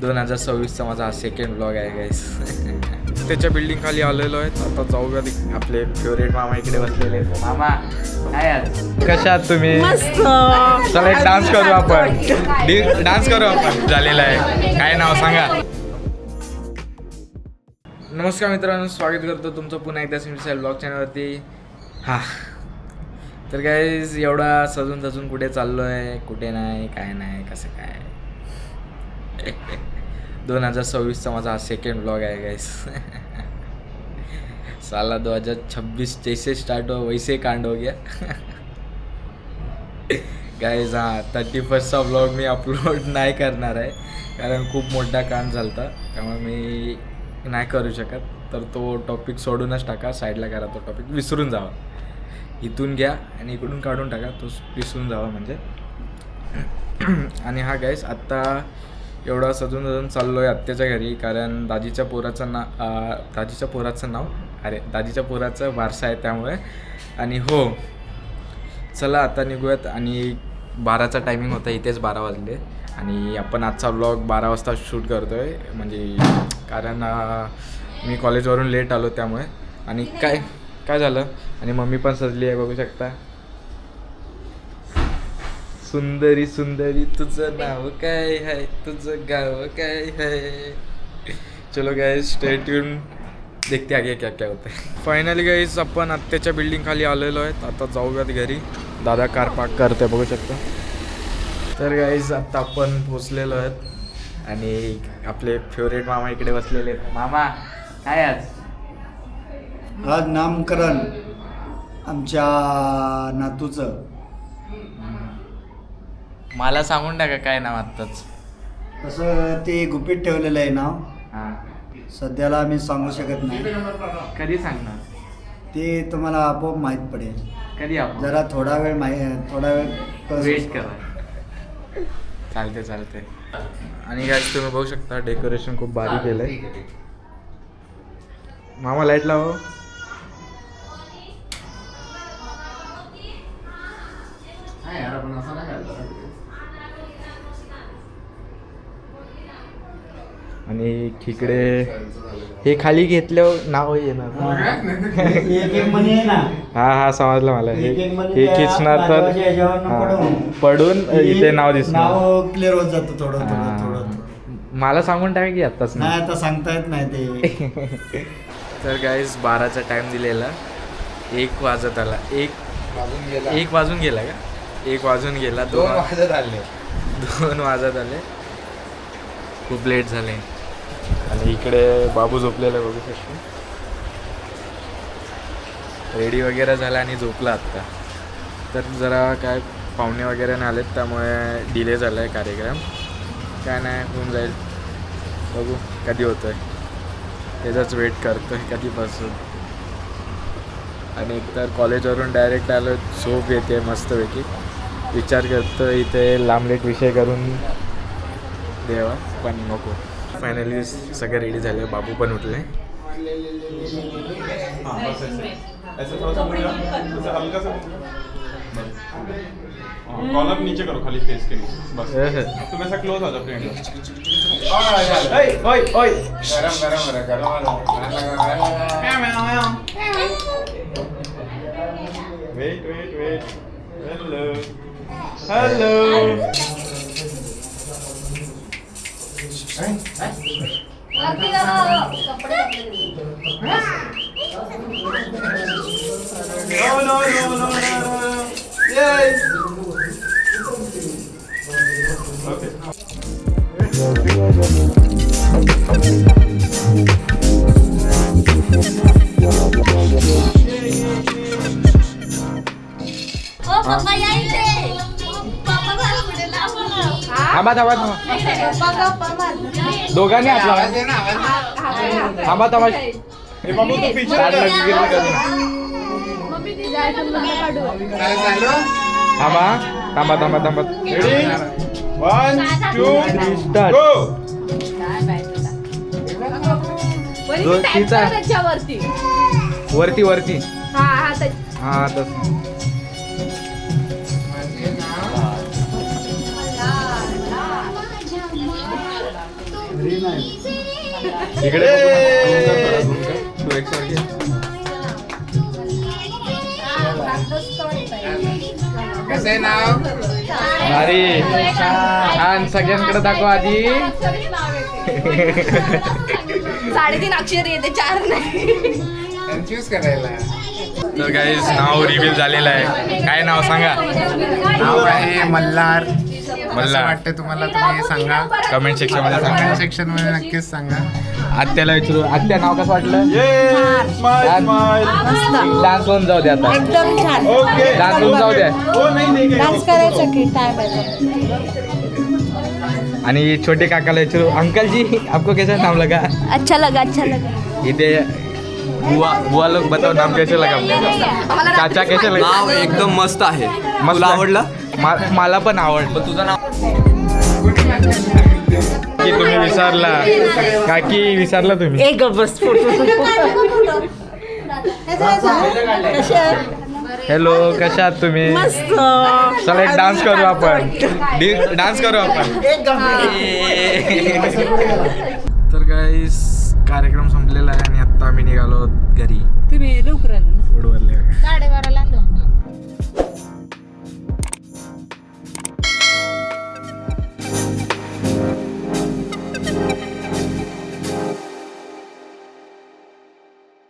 2026चा माझा हा second blog आहे गाईस. त्याच्या बिल्डिंग खाली आलेलो आहे. आता जाऊया आपले फेवरेट मामा इकडे बसलेले आहेत. मामा काय आज कशा आहात तुम्ही? चला एक डान्स करू आपण. डान्स करू आपण. झालेला आहे. काय नाव सांगा. नमस्कार मित्रांनो, स्वागत करतो तुमचं पुन्हा एकदा सिम्पल ब्लॉग चॅनलवरती. हा तर गाईज एवढा सजून कुठे चाललो आहे, कुठे नाही, काय नाही, कसं काय. 2026चा माझा हा सेकंड ब्लॉग आहे गाईस. साला 2026 जैसे स्टार्ट हो वैसे कांड हो गया. गाईज हा 31sta ब्लॉग मी अपलोड नाही करणार आहे, कारण खूप मोठा कांड झाला होता, त्यामुळे मी नाही करू शकत. तर तो टॉपिक सोडूनच टाका, साईडला करा. तो टॉपिक विसरून जावा, इथून घ्या आणि इकडून काढून टाका, तो विसरून जावा म्हणजे. आणि हा गाईस आत्ता एवढा सजून चाललो आहे आत्याच्या घरी, कारण दाजीच्या पोराचं वारसा आहे त्यामुळे. आणि हो चला आता निघूयात. आणि 12चा टायमिंग होता, इथेच 12 वाजले. आणि आपण आजचा व्लॉग 12 वाजता शूट करतो आहे, म्हणजे कारण मी कॉलेजवरून लेट आलो त्यामुळे. आणि काय झालं, आणि मम्मी पण सजली आहे, बघू शकता. सुंदरी सुंदरी तुझं नाव काय आहे, तुझं गाव काय आहे. चलो गाइस स्टे ट्यून, देखते आगे क्या क्या होतं आहे. फायनली गाइस आपण आत्याच्या बिल्डिंग खाली आलेलो आहेत. आता जाऊयात घरी. दादा कार पार्क करते, बघू शकता. तर गाइस आता आपण पोचलेलो आहेत आणि आपले फेवरेट मामा इकडे बसलेले आहेत. मामा काय आज नामकरण आमच्या नातूचं. मला सांगून टाका काय नाव आत्ताच. तसं ते गुपित ठेवलेलं आहे नाव. हां सध्याला आम्ही सांगू शकत नाही. कधी सांगणार ते तुम्हाला आपोआप माहीत पडेल. कधी आपण जरा थोडा वेळ वेट करा. चालते. आणि गाईस तुम्ही बघू शकता डेकोरेशन खूप भारी केलंय. मामा लाईट लाव. आणि तिकडे हे खाली घेतल्यावर नाव येणार. हा समजलं मला. हे खिचणार तर पडून इथे नाव दिसणार, क्लिअर होत जातं थोडं. मला सांगून टाका की आत्ताच नाही, आता सांगता येत नाही ते. तर गाईज 12चा टाइम दिलेला, 1 वाजत आला. 1 वाजून गेला का? 1 वाजून गेला. 2 वाजत आले. खूप लेट झाले. आणि इकडे बाबू झोपलेला बघू शकतो. रेडी वगैरे झाला आणि झोपला आत्ता. तर जरा काय पाहुणे वगैरे नाही आलेत, त्यामुळे डिले झाला आहे कार्यक्रम. काय नाही, होऊन जाईल. बघू कधी होतं आहे, त्याचाच वेट करतो आहे कधीपासून. आणि एकतर कॉलेजवरून डायरेक्ट आलो, झोप येते मस्तपैकी. विचार करतो इथे लांब लेट विषय करून देवा, पण नको. फायनली सगळे रेडी झाले, बाबू पण उठले. कॉलर नीचे करो, खाली फेस के नीचे बस. तुम ऐसा क्लोज आ जाओ फ्रेंड. ओए wait. Hello. No. Yes. Okay. थांबा. दोघांनी हात लावा. थांबा. हे बाबू तू पीछे थांबा. Ready 1 2 3 start. गो. वरती. हा तसं. घरी नाही. इकडे बघू ना. तू एक सर घे. कसं आहे नाव? भारी छान सगळ्यांकडे दाखव आधी. 3.5 अक्षर येते 4 नाही. कन्फ्यूज करायला. तर गाईज नाव रिव्हील झालेलं आहे. काय नाव सांगा. नाव आहे मल्हार. मल्हार. असं वाटतं तुम्हाला, तुम्ही सांगा कमेंट सेक्शन मध्ये कमेंट सांगा. सेक्शन मध्ये नक्कीच सांगा. आत्याला विचारू. आत्या नाव कसं वाटलं. Smile smile. डान्स होऊन जाऊ द्या आता. एकदम छान. ओके. डान्स होऊन जाऊ द्या. ओ नाही डान्स करायचं की टाइम आहे. आणि छोटे काकाला विचारू. अंकल जी आपको कैसा नाम लगा. अच्छा लगा. इथे बुआ लोग बताओ नाम कैसे लगा. चाचा कैसे लगा. नाव एकदम मस्त आहे. मस्त तुला आहे. आवडलं. मला पण आवडलं. तुझं नाव की तुम्ही विसरला. काकी विसरला तुम्ही. एक बस हॅलो कशा आहात तुम्ही. चला एक डान्स करू आपण. डान्स करू आपण. तर गाईस कार्यक्रम संपलेला आहे आणि आता आम्ही निघालो घरी. तुम्ही लवकर आला ना. पुढं